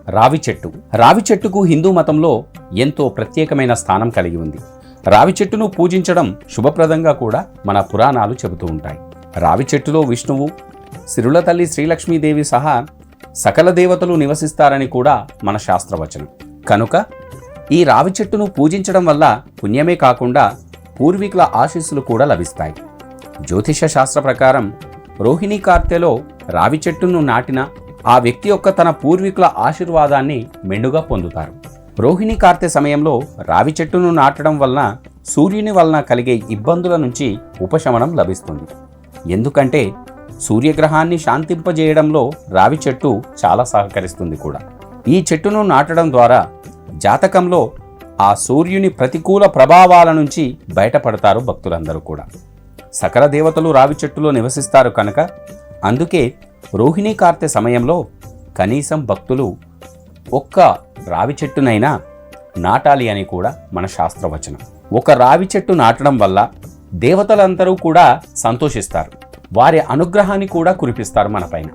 రావి చెట్టు. రావి చెట్టుకు హిందూ మతంలో ఎంతో ప్రత్యేకమైన స్థానం కలిగి ఉంది. రావి చెట్టును పూజించడం శుభప్రదంగా కూడా మన పురాణాలు చెబుతూ ఉంటాయి. రావి చెట్టులో విష్ణువు, సిరుల తల్లి శ్రీలక్ష్మీదేవి సహా సకల దేవతలు నివసిస్తారని కూడా మన శాస్త్రవచనం. కనుక ఈ రావి చెట్టును పూజించడం వల్ల పుణ్యమే కాకుండా పూర్వీకుల ఆశీస్సులు కూడా లభిస్తాయి. జ్యోతిష శాస్త్ర ప్రకారం రోహిణీ కార్తెలో రావి చెట్టును నాటిన ఆ వ్యక్తి యొక్క తన పూర్వీకుల ఆశీర్వాదాన్ని మెండుగా పొందుతారు. రోహిణీ కార్తె సమయంలో రావి చెట్టును నాటడం వలన సూర్యుని వలన కలిగే ఇబ్బందుల నుంచి ఉపశమనం లభిస్తుంది. ఎందుకంటే సూర్యగ్రహాన్ని శాంతింపజేయడంలో రావి చెట్టు చాలా సహకరిస్తుంది కూడా. ఈ చెట్టును నాటడం ద్వారా జాతకంలో ఆ సూర్యుని ప్రతికూల ప్రభావాల నుంచి బయటపడతారు భక్తులందరూ కూడా. సకల దేవతలు రావి చెట్టులో నివసిస్తారు కనుక అందుకే రోహిణీ కార్తె సమయంలో కనీసం భక్తులు ఒక్క రావి చెట్టునైనా నాటాలి అని కూడా మన శాస్త్రవచనం. ఒక రావి చెట్టు నాటడం వల్ల దేవతలందరూ కూడా సంతోషిస్తారు, వారి అనుగ్రహాన్ని కూడా కురిపిస్తారు మనపైన.